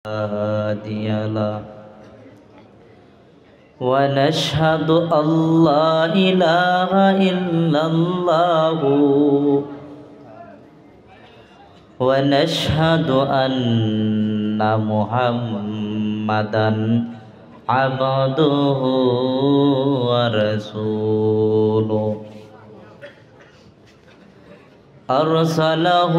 هادي له ونشهد أن لا إله إلا الله ونشهد أن محمدا عبده ورسوله أرسله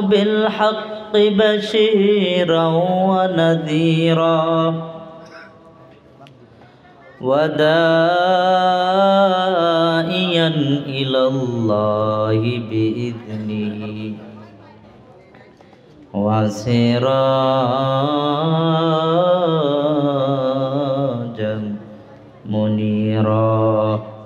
بالحق بشيرا ونذيرا وداعيا إلى الله بإذنه وسراجا منيرا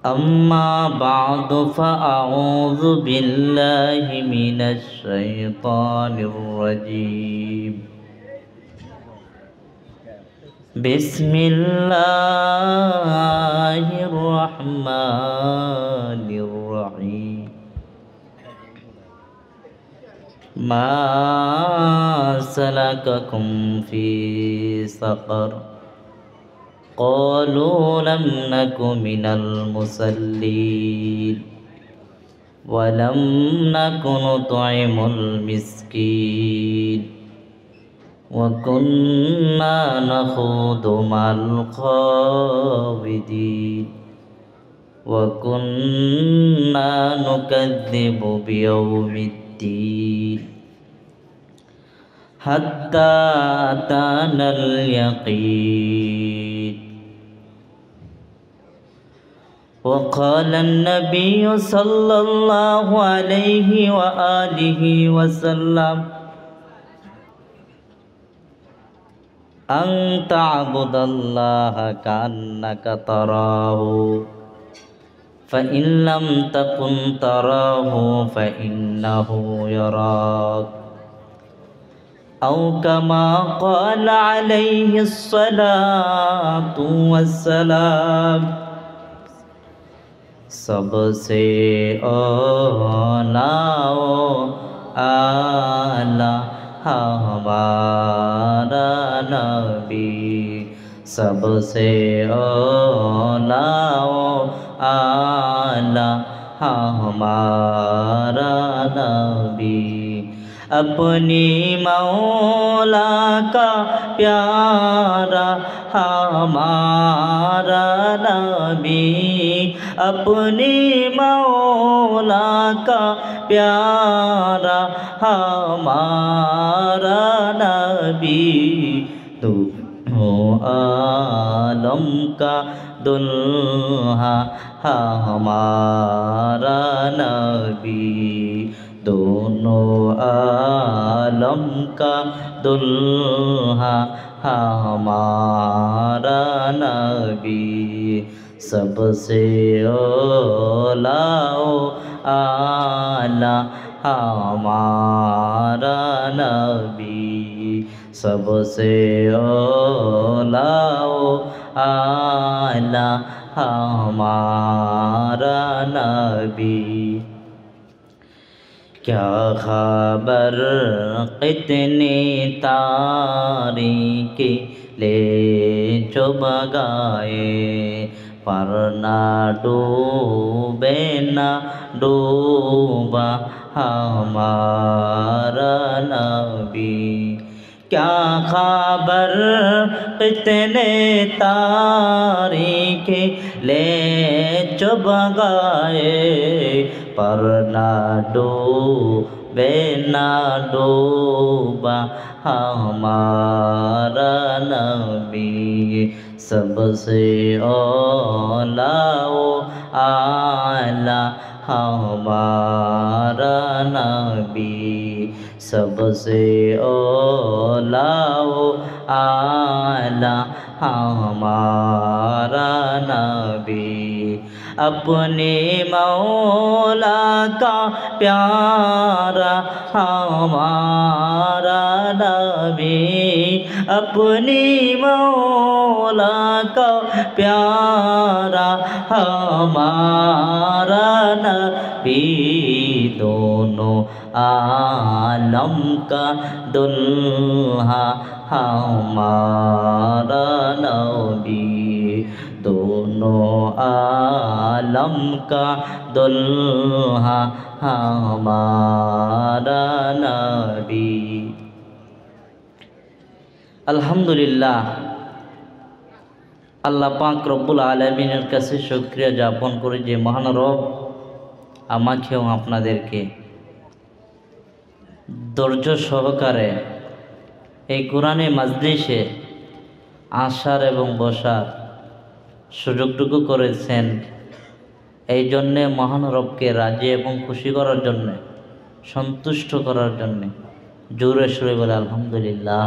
أما بعد فأعوذ بالله من الشيطان الرجيم بسم الله الرحمن الرحيم ما سلككم في سقر قالوا لم نك من المصلين ولم نك نطعم المسكين وكنا نخوض مع الخاوضين وكنا نكذب بيوم الدين حتى أتانا اليقين وقال النبي صلى الله عليه وآله وسلم أن تعبد الله كأنك تراه فإن لم تكن تراه فإنه يراك أو كما قال عليه الصلاة والسلام سب سے اولا اعلیٰ ہمارا نبی سب سے اولا اعلیٰ ہمارا نبی اپنی مولا کا پیارا ہمارا نبی اپنی مولا کا پیارا ہمارا نبی دونوں عالم کا دلہا ہمارا نبی دونوں عالم کا دلہا ہمارا نبی سب سے اولا اعلیٰ ہمارا نبی سب سے اولا اعلیٰ ہمارا نبی کیا خبر کتنی تاریکی لے جو بگائے پر نہ ڈوبے نہ ڈوبا ہمارا نبی کیا خبر کتنے تاریکی لے جو بگائے پر نہ ڈوبے نہ ڈوبا ہمارا نبی سب سے اولا اعلیٰ ہمارا نبی سب سے اولا اعلیٰ ہمارا نبی اپنے مولا کا پیارا ہمارا نبی اپنی مولا کا پیارا ہمارا نبی दोनों आलम का दुल्हा हमारा नबी, दोनों आलम का दुल्हा हमारा नबी। আলহামদুলিল্লাহ, আল্লাহ পাক রব্বুল আলামিনের কাছে শুকরিয়া জ্ঞাপন করি যে মহান রব আমাকেও আপনাদেরকে ধৈর্য সহকারে এই কোরআনে মাজলিসে আসার এবং বসার সুযোগটুকু করেছেন। এই জন্যে মহান রবকে রাজি এবং খুশি করার জন্যে, সন্তুষ্ট করার জন্যে জোরে সুরে বলে আলহামদুলিল্লাহ।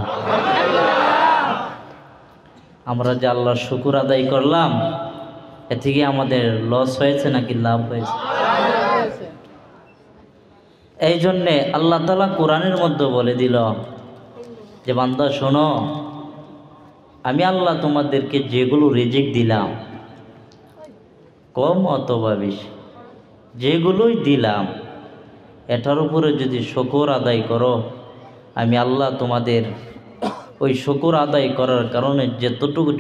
আমরা যে আল্লাহর শুকুর আদায় করলাম, এ থেকে আমাদের লস হয়েছে নাকি লাভ হয়েছে? এই জন্যে আল্লাহ তাআলা কোরআনের মধ্যে বলে দিল যে বান্দা শোনো, আমি আল্লাহ তোমাদেরকে যেগুলো রিজিক দিলাম, কম অথবা বেশি, যেগুলোই দিলাম, এটার উপরে যদি শুকর আদায় করো, আমি আল্লাহ তোমাদের ওই শুকর আদায় করার কারণে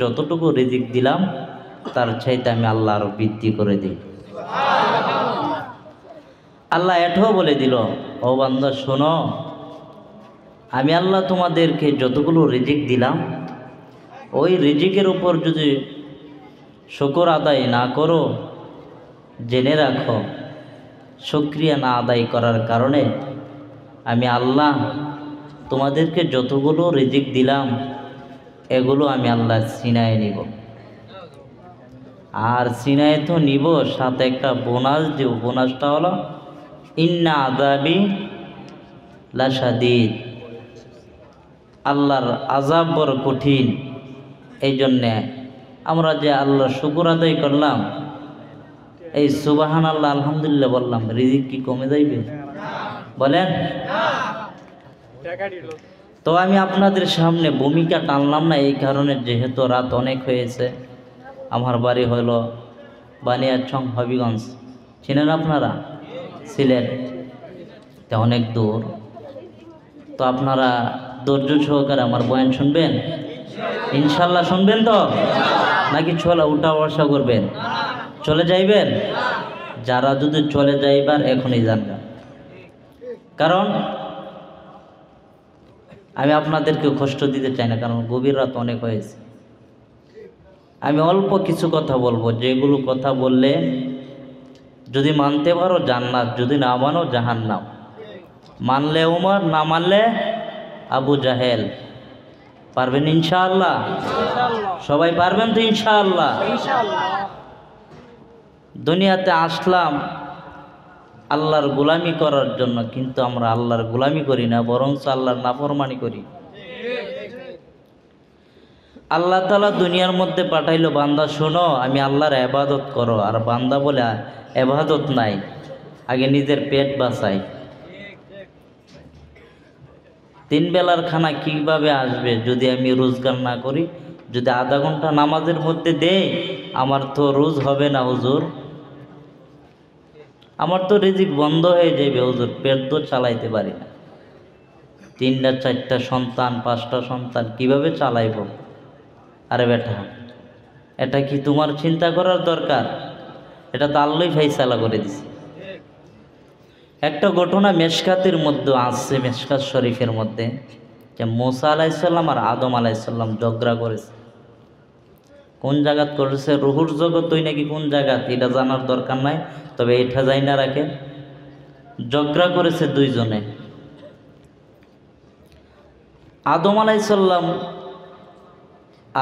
যতটুকু রিজিক দিলাম তার চাইতে আমি আল্লাহ আরো বৃদ্ধি করে দিই। আল্লাহ এটাও বলে দিল, ও বান্দা শোনো, আমি আল্লাহ তোমাদেরকে যতগুলো রিজিক দিলাম, ওই রিজিকের উপর যদি শুকর আদায় না করো, জেনে রাখো শুকরিয়া না আদায় করার কারণে আমি আল্লাহ তোমাদেরকে যতগুলো রিজিক দিলাম, এগুলো আমি আল্লাহ ছিনায় নিব। আর ছিনায় তো নিব, সাথে একটা বোনাস দিব। বোনাসটা হলো ইন্না আযাবি লাশাদীদ, আল্লাহর আযাব বড় কঠিন। এই জন্যে আমরা যে আল্লাহর শুকর আদায় করলাম, এই সুবহানাল্লাহ আলহামদুলিল্লাহ বললাম, রিজিক কি কমে যাইবে? বলেন। তো আমি আপনাদের সামনে ভূমিকা টানলাম না এই কারণে, যেহেতু রাত অনেক হয়েছে। আমার বাড়ি হলো বানিয়াচং, হবিগঞ্জ, চিনেন আপনারা? সিলেট, তা অনেক দূর। তো আপনারা ধৈর্য সহকারে আমার বয়ান শুনবেন ইনশাল্লাহ? শুনবেন তো নাকি উঠা বসা করবেন? চলে যাইবেন? যারা যদি চলে যাইবার এখনই জানবেন, কারণ আমি আপনাদেরকে কষ্ট দিতে চাই না, কারণ গভীর রাত অনেক হয়েছে। আমি অল্প কিছু কথা বলবো, যেগুলো কথা বললে যদি মানতে পারো জান্নাত, যদি না মানো জাহান্নাম। মানলে উমর, না মানলে আবু জাহেল। পারবেন ইনশাআল্লাহ? সবাই পারবেন তো ইনশাআল্লাহ? দুনিয়াতে আসলাম আল্লাহর গোলামি করার জন্য, কিন্তু আমরা আল্লাহর গোলামি করি না, বরং আল্লাহর নাফরমানি করি। আল্লাহ তাআলা দুনিয়ার মধ্যে পাঠাইলো, বান্দা শোনো, আমি আল্লাহর ইবাদত করো। আর বান্দা বলে ইবাদত নাই, আগে নিজের পেট বাঁচাই। 3 বেলার খানা কিভাবে আসবে যদি আমি রোজগার না করি? যদি আধা ঘন্টা নামাজের মধ্যে দেই, আমার তো রোজ হবে না হুজুর, আমার তো রিজিক বন্ধ হয়ে যাবে হুজুর, পেট তো চালাইতে পারি না। 3টা 4টা সন্তান, 5টা সন্তান কিভাবে চালাইব? আরে বেটা, এটা কি তোমার চিন্তা করার দরকার? এটা তো আল্লাহই ফাইসালা করে দিছে। একটা ঘটনা মেশকাতের মধ্যে আছে, মেশকাত শরীফের মধ্যে, যে মুসা আলাইহিস সালাম আর আদম আলাইহিস সালাম ঝগড়া করেছে। কোন জায়গাত করেছে? রুহুর জগতই নাকি কোন জায়গাত, এটা জানার দরকার নাই, তবে এটা যাই না রাখে। ঝগড়া করেছে দুইজনে। আদম আলাইহিস সালাম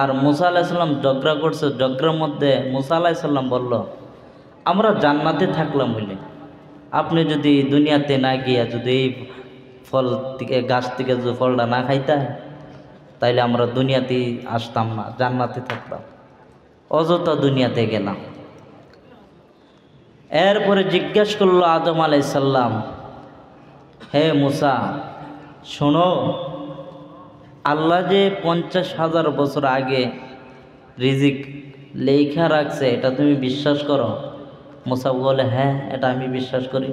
আর মুসা আলাইহিস সালাম ঝগড়া করছে। ঝগড়ার মধ্যে মুসা আলাইহিস সালাম বলল, আমরা জান্নাতে থাকলাম বলে, আপনি যদি দুনিয়াতে না গিয়া যদি এই ফল থেকে, গাছ থেকে যদি ফলটা না খাইতা, তাইলে আমরা দুনিয়াতেই আসতাম না, জান্নাতে থাকতাম, অযথা দুনিয়াতে গেলাম। এরপরে জিজ্ঞেস করলো আদম আলাইহিস সালাম, হে মুসা শোনো, আল্লাহ যে 50,000 বছর আগে রিজিক লেখা রাখছে, এটা তুমি বিশ্বাস করো? মুসা বলে, হ্যাঁ, এটা আমি বিশ্বাস করি।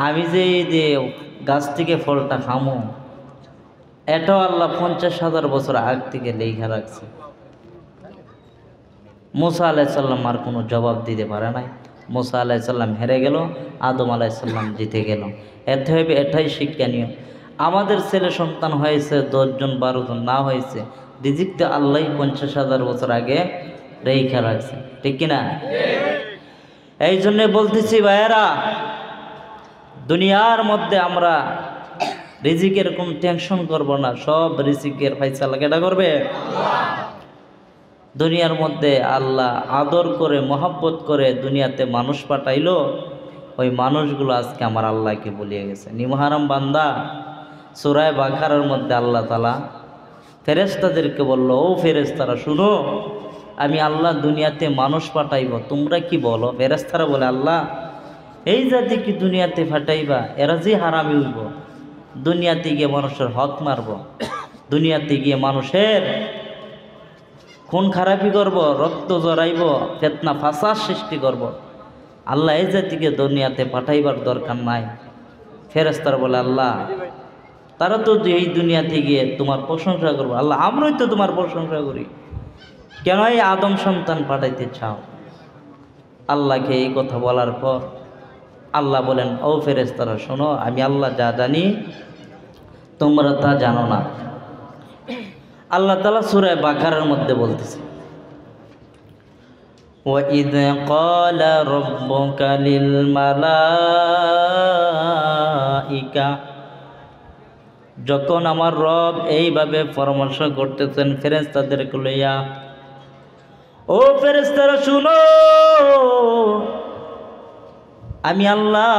আমি যে গাছ থেকে ফলটা খামো, এটাও আল্লাহ 50,000 বছর আগ থেকে লেখা রাখছে। মুসা আলাইসাল্লাম আর কোনো জবাব দিতে পারে নাই। মুসা আলাইসাল্লাম হেরে গেল, আদম আলাইসাল্লাম জিতে গেল। এটাই শিক্ষণীয়। আমাদের ছেলে সন্তান হয়েছে 10 জন 12 জন, না হয়েছে রিজিকটা আল্লাহ 50,000 বছর আগে রেখা রাখছে, ঠিক কিনা? এই জন্যে বলতেছি ভাইয়েরা, দুনিয়ার মধ্যে আমরা রিজিকের কোন টেনশন করব না, সব রিজিকের ফয়সালা কেটা করবে? দুনিয়ার মধ্যে আল্লাহ আদর করে মহব্বত করে দুনিয়াতে মানুষ পাঠাইলো, ওই মানুষগুলো আজকে আমার আল্লাহকে ভুলিয়ে গেছে। নিমহারাম বান্দা, সূরা বাকারার মধ্যে আল্লাহ তাআলা ফেরেশতাদেরকে বলল, ও ফেরেশতারা শুনো, আমি আল্লাহ দুনিয়াতে মানুষ পাঠাইব, তোমরা কি বলো? ফেরেশতারা বলে, আল্লাহ এই জাতি কি দুনিয়াতে পাঠাইবা? এরা যে হারামি হইব, দুনিয়াতে গিয়ে মানুষের হক মারব, দুনিয়াতে গিয়ে মানুষের খুন খারাপি করব, রক্ত জড়াইব, ফিতনা ফাসাদ সৃষ্টি করব। আল্লাহ এই জাতিকে দুনিয়াতে পাঠাইবার দরকার নাই। ফেরেশতারা বলে, আল্লাহ তারা তো এই দুনিয়াতে গিয়ে তোমার প্রশংসা করবো। আল্লাহ আমরাই তো তোমার প্রশংসা করি, কেন এই আদম সন্তান পাঠাইতে চাও? আল্লাহকে এই কথা বলার পর আল্লাহ বলেন, ও ফেরেশতারা শোনো, আমি আল্লাহ যা জানি তোমরা তা জানো না। আল্লাহ তাআলা সূরা বাকারার মধ্যে বলতেছে, وَإِذْ قَالَ رَبُّكَ لِلْمَلَائِكَةِ, যখন আমার রব এইভাবে পরামর্শ করতেছেন ফেরেশতাদেরকে লইয়া, ও ফেরেশতারা শুনো, আমি আল্লাহ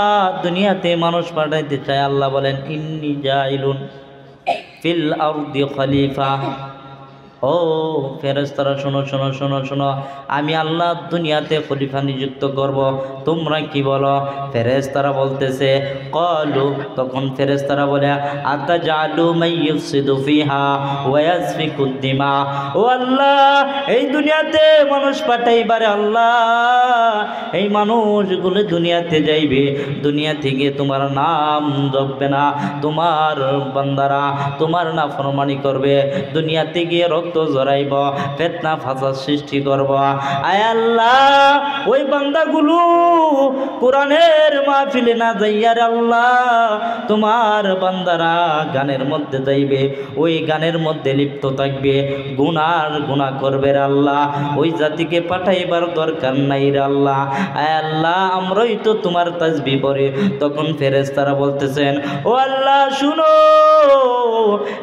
দুনিয়াতে মানুষ পাঠাইতে চাই। আল্লাহ বলেন, ইন্নী জাইলুন ফিল আরদি খলিফা। ও ফেরেশতারা শোনো শোনো শোনো শোনো, আমি আল্লাহ দুনিয়াতে খলিফা নিযুক্ত করব। তোমরা কি বলো? ফেরেশতারা বলতেছে, ক্বালু, তখন ফেরেশতারা বলে, আতাজালু মাইয়ুফসিদু ফিহা ওয়া ইয়াসফিকুদ দিমা। ও আল্লাহ, এই দুনিয়াতে মানুষ পাঠাইবারে আল্লাহ, এই মানুষগুলো দুনিয়াতে যাইবে, দুনিয়া থেকে তোমার নাম জপবে না, তোমার বান্দারা তোমার নাফরমানি করবে, দুনিয়াতে গিয়ে রক্ত জড়াইব, ফিতনা ফাসাদ সৃষ্টি করব। আয় আল্লাহ, ওই বান্দাগুলো কোরআনের মাহফিলে না যাইয়ার আল্লাহ, তোমার বান্দারা গানের মধ্যে যাইবে, ওই গানের মধ্যে লিপ্ত থাকবে, গুনাহ করবে রে আল্লাহ, ওই জাতিকে পাঠাইবার দরকার নাই রে আল্লাহ। আয় আল্লাহ, আমরাই তো তোমার তাসবিহ পড়ি। তখন ফেরেশতারা বলতেছেন, ও আল্লাহ শুনো,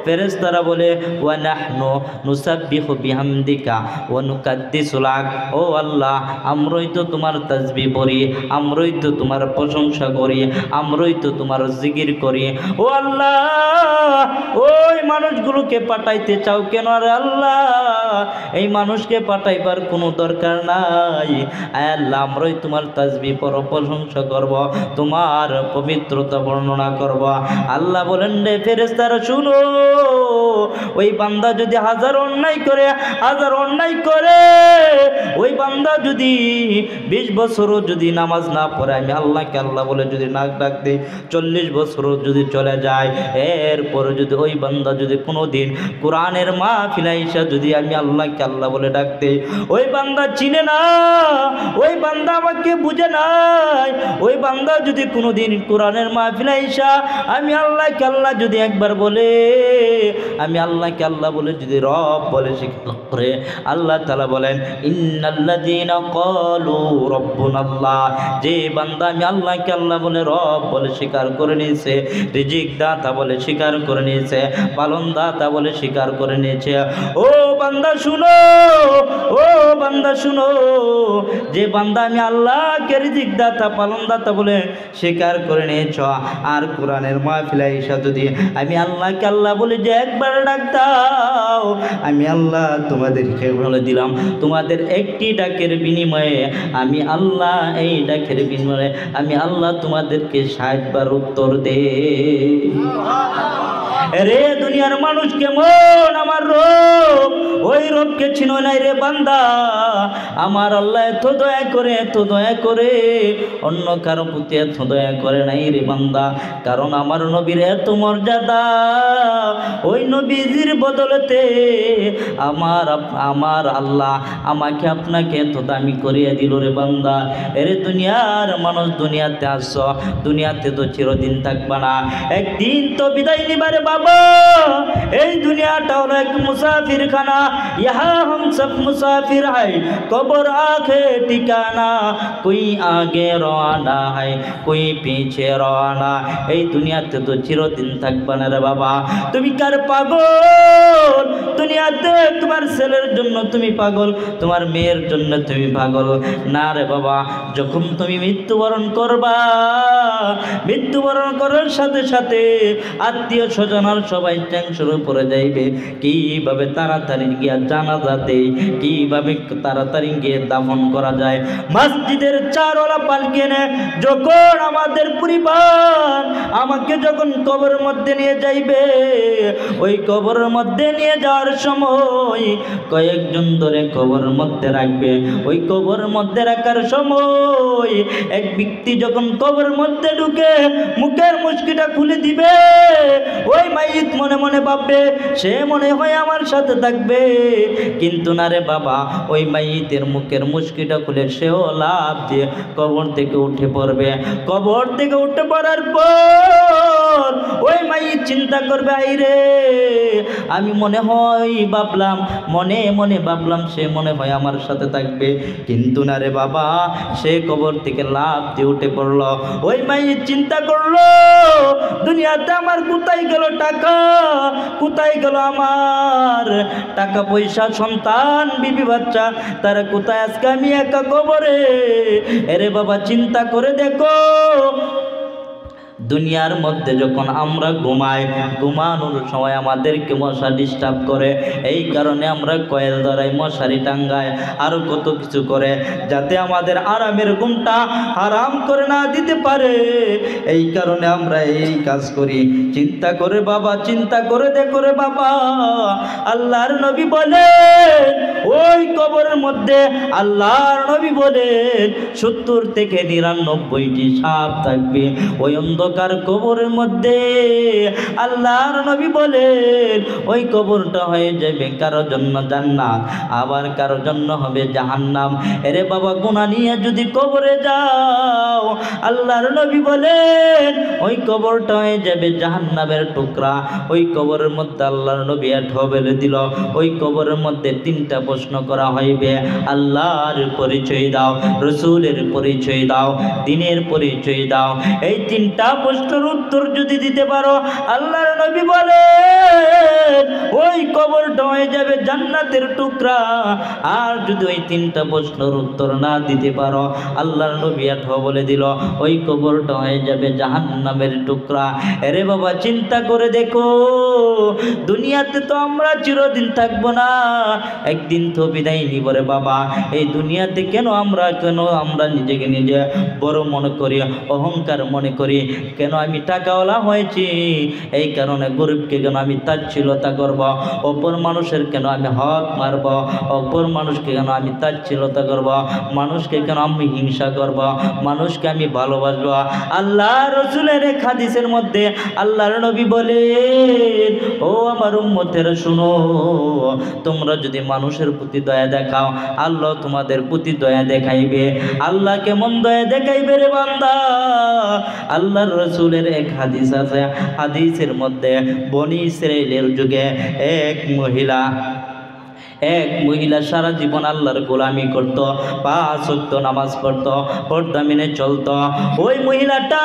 ফেরেশতারা বলে, ওয়া নাহনু নুসাব্বিহু বিহামদিকা ওয়া নুকাদ্দিসু লাক। ও আল্লাহ, আমরাই তো তোমার তাসবিহ পড়ি, আমরাই তো তোমার প্রশংসা করি, আমরাই তো তোমার জিকির করি। ও আল্লাহ, ওই মানুষগুলোকে পাঠাইতে চাও কেন রে আল্লাহ? এই মানুষকে পাঠাইবার কোনো দরকার নাই। আয় আল্লাহ, আমরাই তোমার তাসবিহ পড়ব, প্রশংসা করব, তোমার পবিত্রতা বর্ণনা করব। আল্লাহ বলেন, রে ফেরেশতারা শুনো, ওই বান্দা যদি হাজার অন্যায় করে, ওই বান্দা যদি 20 বছরও যদি নামাজ না পড়ে, আমি আল্লাহকে আল্লাহ বলে যদি নাক ডাক দিই, 40 বছরও যদি চলে যায়, এরপরে যদি ওই বান্দা যদি কোনো দিন কোরআনের মাহফিলে আইসা যদি আমি আল্লাহকে আল্লাহ বলে ডাক দিই, ওই বান্দা চিনে না, ওই বান্দা আমাকে বুঝে নাই, ওই বান্দা যদি কোনো দিন কোরআনের মাহফিলে আইসা আমি আল্লাহকে আল্লাহ যদি একবার বলে, আমি আল্লাহকে আল্লাহ বলে যদি রব বলে স্বীকার করে, আল্লাহ তাআলা বলেন, ইন্নাল্লাযীনা ক্বালু রাব্বুনাল্লাহ, যে বান্দা আমি আল্লাহকে আল্লাহ বলে রব বলে স্বীকার করে নিয়েছে, রিজিক দাতা বলে স্বীকার করে নিয়েছে, পালন দাতা বলে স্বীকার করে নিয়েছে, ও বান্দা শুনো, ও বান্দা শুনো, যে বান্দা আমি আল্লাহকে রিজিক দাতা পালন দাতা বলে স্বীকার করে নিয়েছ, আর কোরআনের মাহফিলে এসে যদি আমি আল্লাহকে আল্লাহ বলে যে একবার ডাক দাও, আমি আল্লাহ তোমাদেরকে বলে দিলাম, তোমাদের একটি ডাকের বিনিময়ে আমি আল্লাহ, এই ডাকের বিনিময়ে আমি আল্লাহ তোমাদেরকে 60 বার উত্তর দে। রে দুনিয়ার মানুষ কেমন আমার রব, ওই রবকে চিনো নাই রে বান্দা। আমার আল্লাহ এত দয়া করে, এত দয়া করে, অন্য কারো প্রতি এত দয়া করে নাই রে বান্দা। কারণ আমার নবীর এত মর্যাদা, ওই নবীজির বদলতে আমার আল্লাহ আমাকে আপনাকে এত দামি করিয়ে দিল রে বান্দা। এরে দুনিয়ার মানুষ, দুনিয়াতে আসছ, দুনিয়াতে তো চিরদিন থাকবা না, একদিন তো বিদায় নিবারে বাবা। এই দুনিয়াটা হলো এক মুসাফির খানা, ইহা हम सब मुसाफिर है, कब्र आखे ठिकाना, कोई आगे रवाना है कोई पीछे रवाना। এই দুনিয়াতে তো চিরদিন থাকবা না রে বাবা। তুমি কার পাগল? দুনিয়াতে তোমার ছেলের জন্য তুমি পাগল, তোমার মেয়ের জন্য তুমি পাগল না রে বাবা। যখন তুমি মৃত্যুবরণ করবা, মৃত্যুবরণ করার সাথে সাথে আত্মীয় স্বজনের সবাই টেনশনে পড়ে যাইবে, কিভাবে তাড়াতাড়ি গিয়া জানাজা দেই, কিভাবে তাড়াতাড়ি গিয়ে দাফন করা যায়। মসজিদের চারওয়ালা পালকি এনে যখন আমাদের পরিবার আমাকে যখন কবরের মধ্যে নিয়ে যাইবে, ওই কবরের মধ্যে নিয়ে যাওয়ার সময় কয়েকজন ধরে কবরের মধ্যে রাখবে। ওই কবরের মধ্যে রাখার সময় এক ব্যক্তি যখন কবরের মধ্যে ঢুকে মুখের মুশকিটা খুলে দিবে, ওই মাইত মনে মনে ভাববে সে মনে হয় আমার সাথে থাকবে, কিন্তু না রে বাবা, ওই মাইতের মুখের মুশকিটা খুলে সেও লাভ দিয়ে কবর থেকে উঠে পড়বে। কবর থেকে উঠে পড়ার পর ওই মাইত চিন্তা করবে, আই রে আমি মনে হয় ভাবলাম, মনে মনে ভাবলাম সে মনে হয় আমার সাথে থাকবে, কিন্তু না রে বাবা, সে কবর থেকে লাভ দিয়ে উঠে পড়লো। ওই মাইত চিন্তা করলো, দুনিয়াতে আমার কোথায় গেল টাকা, কোথায় গেল আমার টাকা পয়সা, সন্তান বিবি বাচ্চা, তারা কোথায়? আজকে আমি একা কবরে। এরে বাবা চিন্তা করে দেখো, দুনিয়ার মধ্যে যখন আমরা ঘুমাই, ঘুমানোর সময় আমাদেরকে মশা ডিস্টার্ব করে, এই কারণে আমরা কয়েল ধরাই, মশারি টাঙ্গাই, আরও কত কিছু করে, যাতে আমাদের আরামের ঘুমটা হারাম করে না দিতে পারে। এই কারণে আমরা এই কাজ করি। চিন্তা করে বাবা, চিন্তা করে দেখো রে বাবা, আল্লাহর নবী বলেন ওই কবরের মধ্যে, আল্লাহর নবী বলেন 70 থেকে 99টি সাপ থাকবে ওই অন্ধকার কবরের মধ্যে। আল্লাহর নবী বলেন ওই কবরটা হয়ে যাবে কারোর জন্য জান্নাত, আবার কারোর জন্য হবে জাহান্নাম। এরে বাবা, গুনাহ নিয়ে যদি কবরে যাও, আল্লাহর নবী বলেন ওই কবরটা হয়ে যাবে জাহান্নামের টুকরা। ওই কবরের মধ্যে আল্লাহর নবী বলে দিল, ওই কবরের মধ্যে 3টা প্রশ্ন করা হইবে, আল্লাহর পরিচয় দাও, রসুলের পরিচয় দাও, দ্বীনের পরিচয় দাও। এই 3টা প্রশ্নের উত্তর যদি দিতে পারো, আল্লাহর নবী বলেন ওই কবরটা হয়ে যাবে জান্নাতের টুকরা। আর যদি ওই 3টা প্রশ্নের উত্তর না দিতে পারো, আল্লাহর নবী বলে দিল ওই কবরটা হয়ে যাবে জাহান্নামের টুকরা। আরে বাবা চিন্তা করে দেখো, দুনিয়াতে তো আমরা চিরদিন থাকবো না, একদিন তো বিদায় নিব রে বাবা। এই দুনিয়াতে কেন আমরা নিজেকে নিজে বড় মনে করি, অহংকার মনে করি? কেন আমি টাকাওয়ালা হয়েছি, এই কারণে গরিবকে কেন আমি তাচ্ছিলতা করব, অপর মানুষের কেন আমি হক মারব, অপর মানুষকে কেন আমি তাচ্ছিলতা করব, মানুষকে কেন আমি হিংসা করব, মানুষকে আমি ভালোবাসবো? আল্লাহ রসুলের এক হাদিসের মধ্যে আল্লাহর নবী বলেন, ও আমার উম্মতেরা শুনো, তোমরা যদি মানুষের প্রতি দয়া দেখাও, আল্লাহ তোমাদের প্রতি দয়া দেখাইবে। আল্লাহ কেমন দয়া দেখাইবে রে বান্দা? আল্লাহর রসুলের এক হাদিস আছে, হাদিসের মধ্যে বনি ইসরাইলের যুগে এক মহিলা সারা জীবন আল্লাহর গোলামি করত, 5 ওয়াক্ত নামাজ পড়ত, পর্দা মেনে চলত। ওই মহিলাটা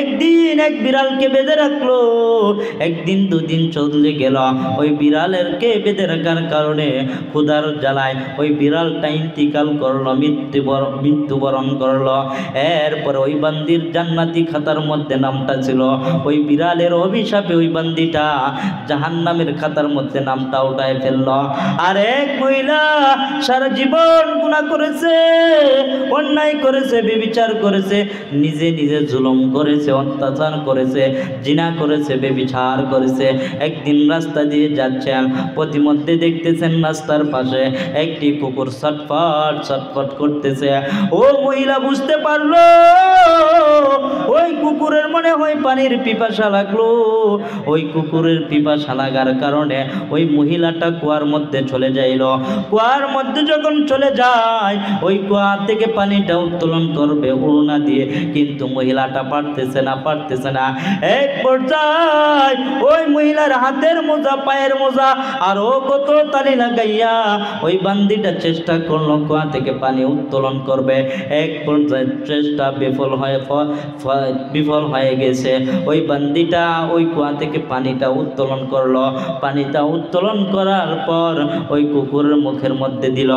একদিন এক বিড়ালকে বেঁধে রাখলো, একদিন 2 দিন চলে গেল। ওই বিড়ালেরকে বেঁধে রাখার কারণে ক্ষুধার জ্বালায় ওই বিড়ালটা ইন্তিকাল করলো, মৃত্যুবরণ করলো। এরপর ওই বান্দির জান্নাতি খাতার মধ্যে নামটা ছিল, ওই বিড়ালের অভিশাপে ওই বান্দিটা জাহান্নামের খাতার মধ্যে নামটা উঠায় ফেললো। আর এক মহিলা সারা জীবন গুনাহ করেছে, অন্যায় করেছে, ব্যভিচার করেছে, নিজে নিজে জুলুম করেছে, অত্যাচার করেছে, জিনা করেছে, ব্যভিচার করেছে। একদিন রাস্তা দিয়ে যাচ্ছেন, প্রতিমধ্যে দেখতেছেন রাস্তার পাশে একটি কুকুর ছটফট ছটফট করতেছে। ও মহিলা বুঝতে পারলো ওই কুকুরের মনে হয় পানির পিপাসা লাগলো। ওই কুকুরের পিপাসা লাগার কারণে ওই মহিলাটা কুয়ার মধ্যে চলে যাইল। কুয়ার মধ্যে যখন চলে যায়, ওই কুয়া থেকে পানিটা উত্তোলন করবে উড়না দিয়ে, কিন্তু মহিলাটা পারতেছে না। এক পর্যায়ে ওই মহিলার হাতের মোজা, পায়ের মোজা আরো কত তালি লাগাইয়া ওই বান্দিটা চেষ্টা করলো কুয়া থেকে পানি উত্তোলন করবে। এক পর্যায়ে চেষ্টা বিফল হয়ে গেছে। ওই বান্দিটা ওই কুয়া থেকে পানিটা উত্তোলন করলো। পানিটা উত্তোলন করার পর ওই কুকুরের মুখের মধ্যে দিল।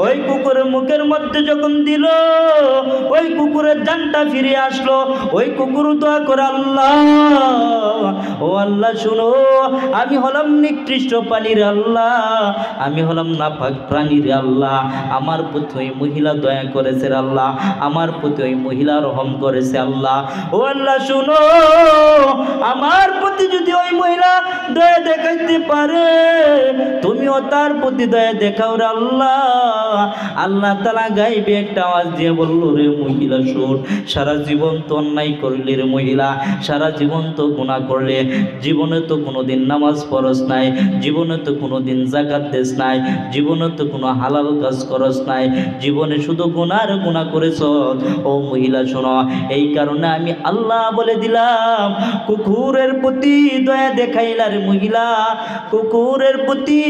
ওই কুকুরের মুখের মধ্যে যখন দিল, ওই কুকুরের জানটা ফিরে আসলো। ওই কুকুর দোয়া করে, আল্লাহ, ও আল্লাহ শুনো, আমি হলাম নিকৃষ্ট প্রাণীর আল্লাহ, আমি হলাম নাপাক প্রাণীর আল্লাহ, আমার প্রতি ওই মহিলা দয়া করেছে আল্লাহ, আমার প্রতি ওই মহিলা রহম করেছে আল্লাহ। ও আল্লাহ শুনো, আমার প্রতি যদি ওই মহিলা দয়া দেখাইতে পারে, তুমিও তার প্রতি দয়া দেখাও রে আল্লাহ। আল্লাহ তাআলা গাইবে একটা আওয়াজ দিয়ে বলল, রে মহিলা শোন, সারা জীবন তো অন্যায় করলে রে মহিলা, সারা জীবন তো গুনাহ করলে, জীবনে তো কোনোদিন নামাজ পড়স নাই, জীবনে তো কোনোদিন যাকাত দেস নাই, জীবনে তো কোনো হালাল কাজ করস নাই, জীবনে শুধু গুনাহ করেছ। ও মহিলা শোনো, এই কারণে আমি আল্লাহ বলে দিলাম, কুকুরের প্রতি দয়া দেখাইলা রে মহিলা, কুকুরের প্রতি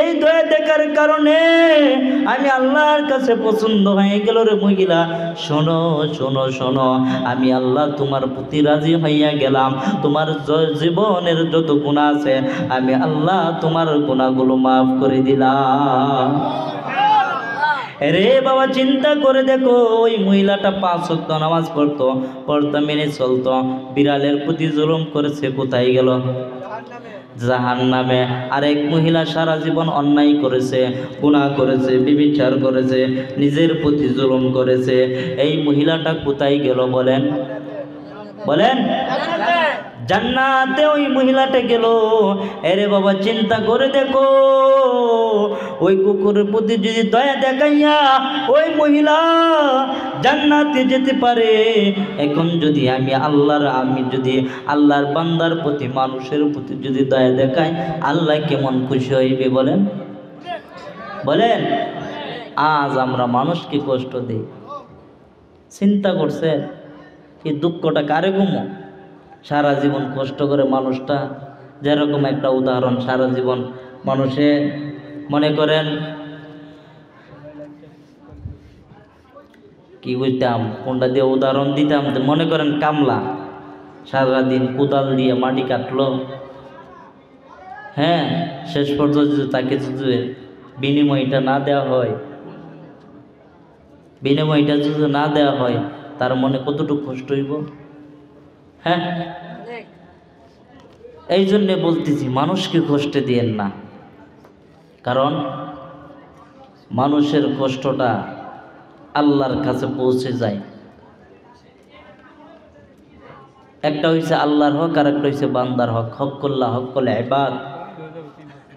এই দয়া দেখার কারণে আমি আল্লাহর কাছে পছন্দ হয়ে গেল রে মহিলা। শোনো শোনো শোনো, আমি আল্লাহ তোমার প্রতি রাজি হইয়া গেলাম, তোমার জীবনের যত গুনাহ আছে আমি আল্লাহ তোমার গুনাহগুলো মাফ করে দিলাম। রে বাবা, চিন্তা করে দেখো, ওই মহিলাটা 5 ওয়াক্ত নামাজ পড়তো, মেনে চলতো, বিড়ালের প্রতি জুলুম করেছে, কোথায় গেল? জাহান্নামে। আর এক মহিলা সারা জীবন অন্যায় করেছে, গুনাহ করেছে, ব্যভিচার করেছে, নিজের প্রতি জুলুম করেছে, এই মহিলাটা কোথায় গেল বলেন? জান্নাতে ওই মহিলাটা গেল। এরে বাবা, চিন্তা করে দেখো, ওই কুকুরের প্রতি যদি দয়া দেখাইয়া ওই মহিলা জান্নাতে যেতে পারে, এখন যদি আমি আল্লাহর বান্দার প্রতি, মানুষের প্রতি যদি দয়া দেখাই, আল্লাহ কেমন খুশি হইবে বলেন? আজ আমরা মানুষকে কষ্ট দিই। চিন্তা করছে এই দুঃখটা কারে কমো? সারা জীবন কষ্ট করে মানুষটা, যেরকম একটা উদাহরণ, সারা জীবন মানুষে মনে করেন কি বুঝতাম, কোনটা দিয়ে উদাহরণ দিতাম, মনে করেন কামলা সারাদিন কোদাল দিয়ে মাটি কাটলো, হ্যাঁ, শেষ পর্যন্ত তাকে যদি বিনিময়টা না দেওয়া হয়, তার মনে কতটুকু কষ্ট হইব? হ্যাঁ, এই জন্যে বলতেছি, মানুষকে কষ্ট দিয়েন না, কারণ মানুষের কষ্টটা আল্লাহর কাছে পৌঁছে যায়। একটা হইছে আল্লাহর হক, আর একটা হইছে বান্দার হক। হক্কুল্লাহ হক্কুল ইবাদ,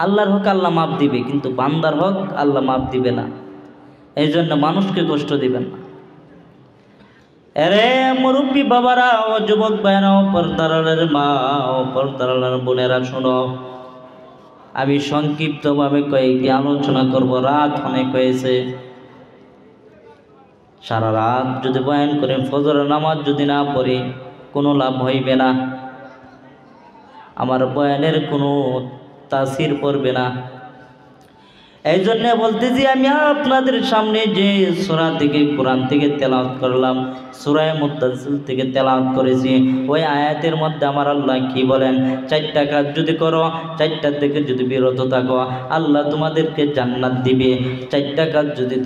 আল্লাহর হক আল্লাহ মাফ দিবে, কিন্তু বান্দার হক আল্লাহ মাফ দিবে না। এই জন্য মানুষকে কষ্ট দিবেন না। এরে মুরব্বী বাবারা, ও যুবক ভাইরা, ও পর্দার মা, ও পর্দার বোনেরা, শোনো, আমি সংক্ষিপ্তভাবে কয়েকটি আলোচনা করব। রাত অনেক হয়েছে, সারা রাত যদি বয়ান করেন, ফজরের নামাজ যদি না পড়ি, কোনো লাভ হইবে না, আমার বয়ানের কোনো তাসির পড়বে না। এই জন্য বলতেছি, আমি আপনাদের সামনে যে সূরা থেকে, কোরআন থেকে তেলাওয়াত করলাম, সূরা মুদ্দাসির থেকে তেলাওয়াত করেছি, ওই আয়াতের মধ্যে আমার আল্লাহ কি বলেন? 4টা কাজ যদি করো, 4টা থেকে যদি বিরত থাকো, আল্লাহ তোমাদেরকে জান্নাত দিবে। 4টা কাজ যদি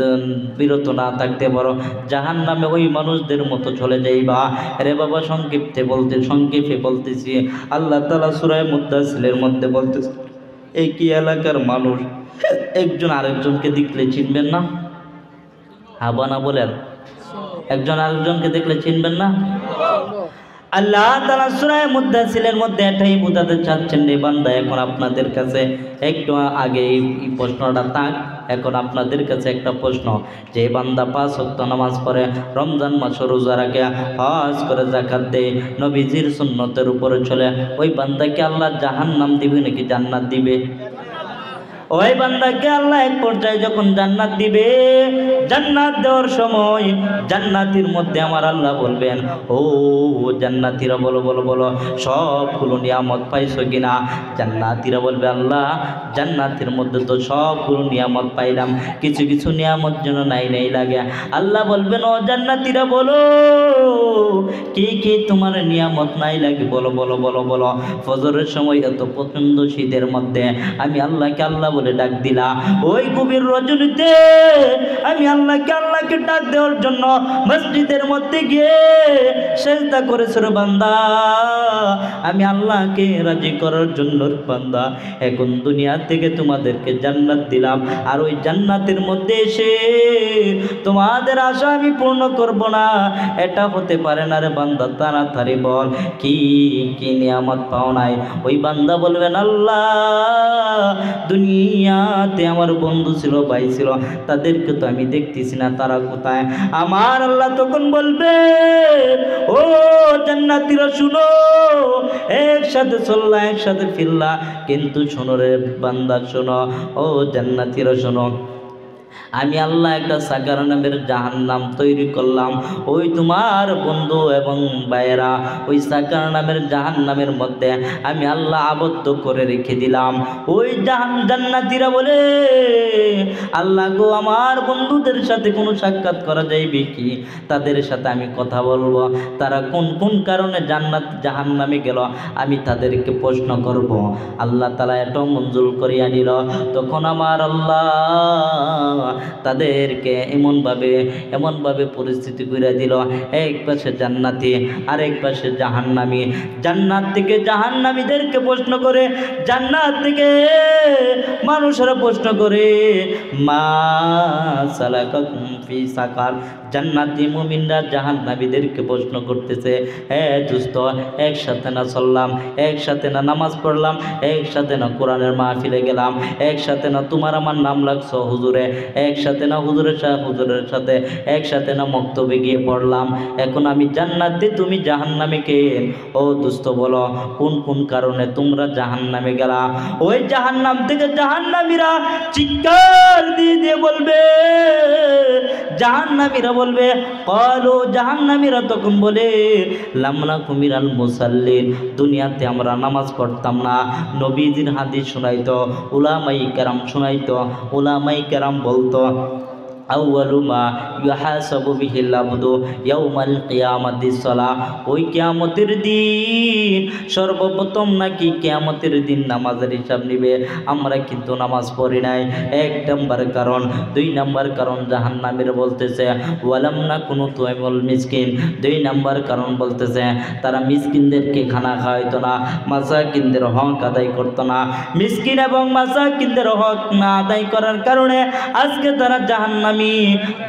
বিরত না থাকতে পারো, জাহান্নামে ওই মানুষদের মতো চলে যাইবা। রে বাবা, সংক্ষেপে বলতেছি, আল্লাহ তাআলা সূরা মুদ্দাসিরের মধ্যে বলতেছে, একই এলাকার মানুষ একজন আরেকজনকে দেখলে চিনবেন না? হাবা না বলেন, একজন আরেকজনকে দেখলে চিনবেন না? আল্লাহ তাআলা সূরা মুদ্দাসিরের মধ্যে এটাই বোঝাতে চাচ্ছেন রে বান্দা, এখন আপনাদের কাছে একটু আগে এই প্রশ্নটা থাক, এখন আপনাদের কাছে একটা প্রশ্ন, যে বান্দা 5 ওয়াক্ত নামাজ পড়ে, রমজান মাসে রোজা রাখে, হজ করে, যাকাত দেয়, নবীজির সুন্নতের উপরে চলে, ওই বান্দাকে আল্লাহ জাহান্নাম দিবে নাকি জান্নাত দিবে? ওই বান্দাকে আল্লাহ এক পর্যায়ে যখন জান্নাত দিবে, জান্নাত দেওয়ার সময় জান্নাতির মধ্যে আমার আল্লাহ বলবেন, ও জান্নাতিরা বলো বলো বলো সবগুলো নিয়ামত পাইছো কিনা? জান্নাতিরা বলবে, আল্লাহ জান্নাতের মধ্যে তো সবগুলো নিয়ামত পাইলাম, কিছু কিছু নিয়ামত যেন নাই নাই লাগে। আল্লাহ বলবেন, ও জান্নাতিরা বলো কি কি তোমার নিয়ামত নাই লাগে, বলো বলো বলো বলো। ফজরের সময় এত প্রচন্ড শীতের মধ্যে আমি আল্লাহকে আল্লাহ বলে ডাক দিলা, ওই গভীর রজনীতে আমি আল্লাহকে ডাক দেওয়ার জন্য মসজিদের মধ্যে গিয়ে সেজদা করেছে রে বান্দা, আমি আল্লাহকে রাজি করার জন্য বান্দা এখন দুনিয়া থেকে তোমাদেরকে জান্নাত দিলাম, আর ওই জান্নাতের মধ্যে এসে তোমাদের আশা আমি পূর্ণ করব না, এটা হতে পারে না রে বান্দা, তাড়াতাড়ি বল কি কি নিয়ামত পাও নাই? ওই বান্দা বলবেন, আল্লাহ দুনিয়াতে আমার বন্ধু ছিল, ভাই ছিল, তাদেরকে তো আমি দেখতেছি না, তারা কোথায়? আমার আল্লাহ তখন বলবে, ও জান্নাতীরা শুনো, একসাথে চললা একসাথে ফিরলা, কিন্তু শোনো রে বান্দা শোনো, ও জান্নাতীরা শোনো, আমি আল্লাহ একটা সাকার নামের জাহান্নাম তৈরি করলাম, ওই তোমার বন্ধু এবং ভাইয়েরা ওই সাকার নামের জাহান্নামের মধ্যে আমি আল্লাহ আবদ্ধ করে রেখে দিলাম। ওই জান্নাতীরা বলে, আল্লাহ গো আমার বন্ধুদের সাথে কোনো সাক্ষাৎ করা যাইবে কি? তাদের সাথে আমি কথা বলবো, তারা কোন কোন কারণে জাহান্নামে গেল আমি তাদেরকে প্রশ্ন করব। আল্লাহ তাআলা এটাও মঞ্জুর করিয়া নিল। তখন আমার আল্লাহ তাদেরকে এমনভাবে পরিস্থিতি করে দিল, এক পাশে জান্নাতি আর এক পাশে জাহান্নামী। জান্নাত থেকে জাহান্নামীদেরকে প্রশ্ন করে, জান্নাত থেকে মানুষেরা প্রশ্ন করে, মা সালাকাকুম ফি সাকার। জান্নাতি মুমিনরা জাহান্নামীদেরকে প্রশ্ন করতেছে, হে দোস্ত, একসাথে না চললাম, একসাথে না নামাজ পড়লাম, একসাথে না কোরআনের মাহফিলে গেলাম, একসাথে না তোমার আমার নাম লাগছো হুজুরে, একসাথে না হুজুরের সাথে একসাথে না মক্তবে গিয়ে পড়লাম, এখন আমি জান্নাতে তুমি জাহান্নামে কে? ও দোস্ত বলো কোন কোন কারণে তোমরা জাহান্নামে গেলা? ওই জাহান্নাম থেকে জাহান্নামীরা চিৎকার দিয়ে বলবে, জাহান্নামীরা বলবে, ক্বালু, জাহান্নামীরা তখন বলে, লামনা কুমিরাল মুসাল্লিন, দুনিয়াতে আমরা নামাজ পড়তাম না। নবীজির হাদিস শোনাইতো, উলামায়ে কেরাম শোনাইতো, উলামায়ে কেরাম বলতো, আউয়ালু মা ইউহাসাবু বিহিল আবদু ইয়াউমাল কিয়ামাতিস সালাহ। ওই কিয়ামতের দিন সর্বপ্রথম নাকি কিয়ামতের দিন নামাজের হিসাব নিবে। আমরা কিন্তু নামাজ পড়ি নাই, এক নাম্বার কারণ। দুই নাম্বার কারণ জাহান্নামীরা বলতেছে, ওয়ালাম নাকুনু তুইমুল মিসকিন। দুই নাম্বার কারণ বলতেছে, তারা মিসকিনদেরকে খানা খাওয়াইতো না, মাসাকিনদের হক আদায় করতো না। মিসকিন এবং মাসাকিনদের হক না আদায় করার কারণে আজকে তারা জাহান্নামী।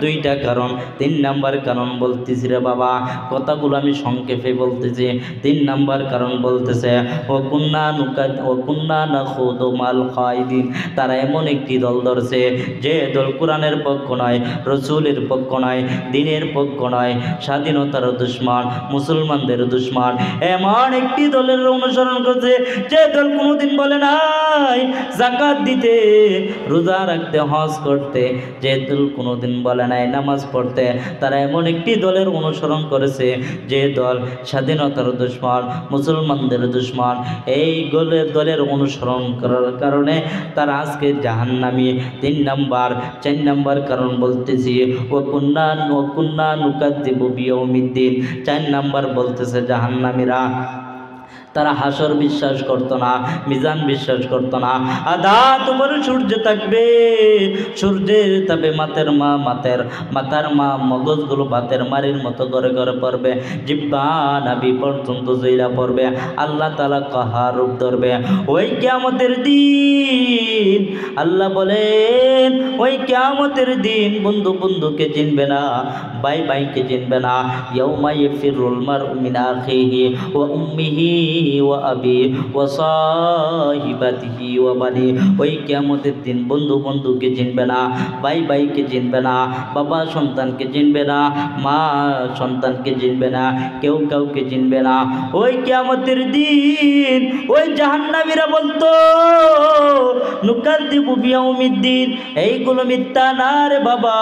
দুইটা কারণ। তিন নাম্বার কারণ বলতেছি রে বাবা, কথাগুলো আমি সংক্ষেপে বলতেছি। তিন নাম্বার কারণ বলতেছে, ওকুন্না নাখুদু মাল খায়দিন। তারা এমন একটি দল ধরছে যে দল কোরআনের পক্ষ নয়, রসুলের পক্ষ নয়, দ্বীনের পক্ষ নয়, স্বাধীনতার দুশমন, মুসলমানদের দুশমন। এমন একটি দলের অনুসরণ করছে যে দল কোনোদিন বলে নাই যাকাত দিতে, রোজা রাখতে, হজ করতে, যে দল কোনোদিন বলে নাই নামাজ পড়তে। তারা এমন একটি দলের অনুসরণ করেছে যে দল স্বাধীনতার দুশমন, মুসলমানদের দুশমন। এই দলের অনুসরণ করার কারণে তারা আজকে জাহান্নামী। তিন নাম্বার, চার নাম্বার কারণ বলতেছি, ওকুন্না নুকাজ্জিবু বিয়াউমিদ্দিন। চার নাম্বার বলতেছে জাহান্নামীরা তারা হাসর বিশ্বাস করতো না, মিজান বিশ্বাস করতো না। আধা তোমার সূর্য থাকবে, সূর্যের তাপে মাথার মগজগুলো ভাতের মারির মতো ঘরে ঘরে পড়বে, জিব্বা নাভি পর্যন্ত জইলা পড়বে, আল্লাহ তাআলা কাহার রূপ ধরবে। ওই কিয়ামতের দিন আল্লাহ বলেন, ওই কিয়ামতের দিন বন্ধু বন্ধুকে চিনবে না, ভাই ভাইকে চিনবে না। ইয়াউমা ইয়াফিরুল মারউ মিন আখিহি ওয়া উম্মিহি ওয়া আবি ওয়া সাহিবাতিহি ওয়া বানি। ওই কিয়ামতের দিন বন্ধু বন্ধুকে চিনবে না, ভাই ভাইকে চিনবে না, বাবা সন্তানকে চিনবে না, মা সন্তানকে চিনবে না, কেউ কাউকে চিনবে না। ওই কিয়ামতের দিন ওই জাহান্নামীরা বলতো, নুকাদ্দিবু বিয়াউমিদ্দিন, এইগুলো মিথ্যা না রে বাবা।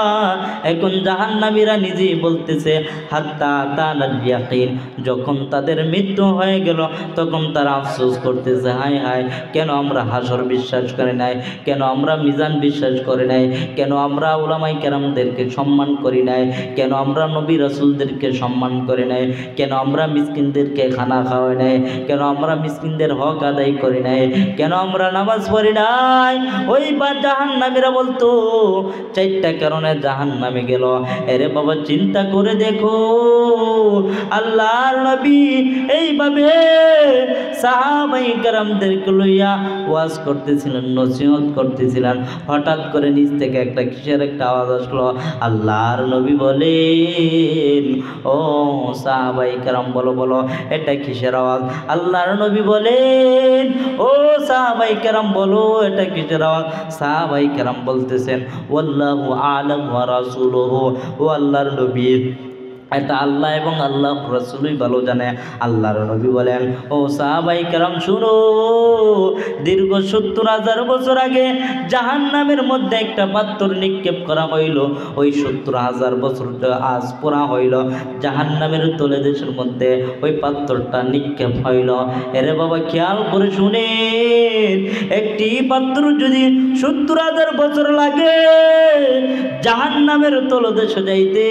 এখন জাহান্নামীরা নিজেই বলতেছে হাত্তা তানাল ইয়াকিন, যখন তাদের মৃত্যু হয়ে গেল তখন তারা আফসোস করতেছে, হায় হায়, কেন আমরা হাসর বিশ্বাস করি নাই, কেন আমরা মিজান বিশ্বাস করি নাই, কেন আমরা উলামায়ে কেরামদেরকে সম্মান করি নাই, কেন আমরা নবী রাসূলদেরকে সম্মান করি নাই, কেন আমরা মিসকিনদেরকে খানা খাওয়াই নাই, কেন আমরা মিসকিনদের হক আদায় করি নাই, কেন আমরা নামাজ পড়ি নাই। ওই জাহান্নামীরা বলতো, চারটা কারণে জাহান্নামে গেল। এরে বাবা চিন্তা করে দেখো, আল্লাহর নবী এইভাবে সাহাবায়ে কেরামদেরকে লইয়া ওয়াজ করতেছিলেন, নসিহত করতেছিলেন, হঠাৎ করে নিচ থেকে একটা কিসের একটা আওয়াজ আসলো। আল্লাহর নবী বলেন, ও সাহাবায়ে কেরাম বলো বলো এটা কিসের আওয়াজ? আল্লাহর নবী বলেন, ও সাহাবায়ে কেরাম বলো এটা কিসের আওয়াজ? সাহাবায়ে কেরাম বলতেছেন, ওয়াল্লাহু আ'লাম ওয়া রাসূলুহু, ও আল্লাহর নবী এটা আল্লাহ এবং আল্লাহ রাসূলই ভালো জানে। আল্লাহর নবী বলেন, ও সাহাবায়ে কেরাম শুনো, দীর্ঘ ৭০,০০০ বছর আগে জাহান্নামের মধ্যে একটা পাথর নিক্ষেপ করা হইল। ওই ৭০,০০০ বছর আজ পুরা হইল, জাহান্নামের তলদেশের মধ্যে ওই পাথরটা নিক্ষেপ হইল। এরে বাবা খেয়াল করে শুনেন, একটি পাথর যদি ৭০,০০০ বছর লাগে জাহান্নামের তলদেশে যাইতে,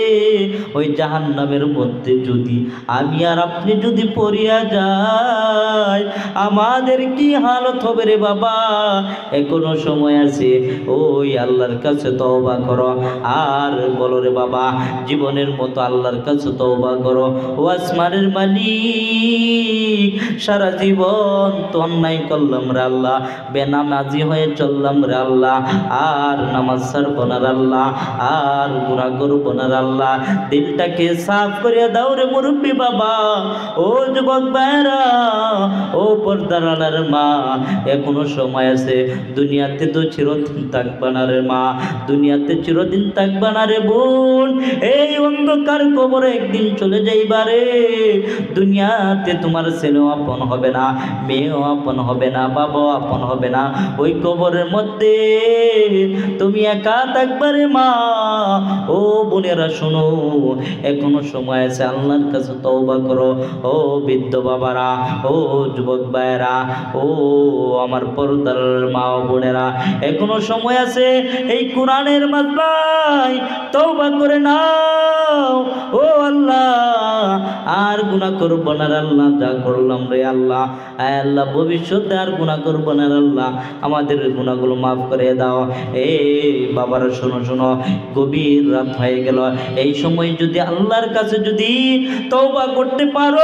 ওই জাহান্নামের মধ্যে যদি আমি আর আপনি যদি পড়িয়া যাই, আমাদের কি হালত হবে রে বাবা? এখনো সময় আছে, ওই আল্লাহর কাছে তওবা করো, আর বলো রে বাবা জীবনের মতো আল্লাহর কাছে তওবা করো। ও আসমানের মালিক, সারা জীবন তো অন্যায় করলাম রে আল্লাহ, বেনামাজি হয়ে চললাম রে আল্লাহ, আর নামাজ ছাড়বো না রে আল্লাহ, আর গুনাহ করবো না রে আল্লাহ, দিলটাকে সাফ করে দাও রে মুরব্বী বাবা, ও যুবক ভাইরা, ও পর্দার আড়ার মা, এখনো সময় আছে। দুনিয়াতে তো চিরদিন থাকবা না রে মা, দুনিয়াতে চিরদিন থাকবা না রে বোন, এই অন্ধকার কবরে একদিন চলে যাইবা রে। দুনিয়াতে তোমার ছেলেও আপন হবে না, মেয়েও আপন হবে না, বাবাও আপন হবে না। ওই কবরের মধ্যে তুমি একা থাকবা রে মা। ও বোনেরা শোনো, এখনো সময় আছে, আল্লাহর কাছে তওবা করো। ও বৃদ্ধ বাবারা, ও যুবক ভাইয়েরা, ও আমার পর্দার মা ও বোনেরা, এখনো সময় আছে। এই কোরআনের মাসবাই তওবা করে নাও। ও আল্লাহ আর গুনাহ করব না রে আল্লাহ, যা করলাম রে আল্লাহ, আয় আল্লাহ ভবিষ্যতে আর গুনাহ করব না রে আল্লাহ, আমাদের গুনাহগুলো মাফ করে দাও। এই বাবারা শোনো শোনো, গভীর রাত হয়ে গেল, এই সময় যদি আল্লাহর কাছে যদি তওবা করতে পারো,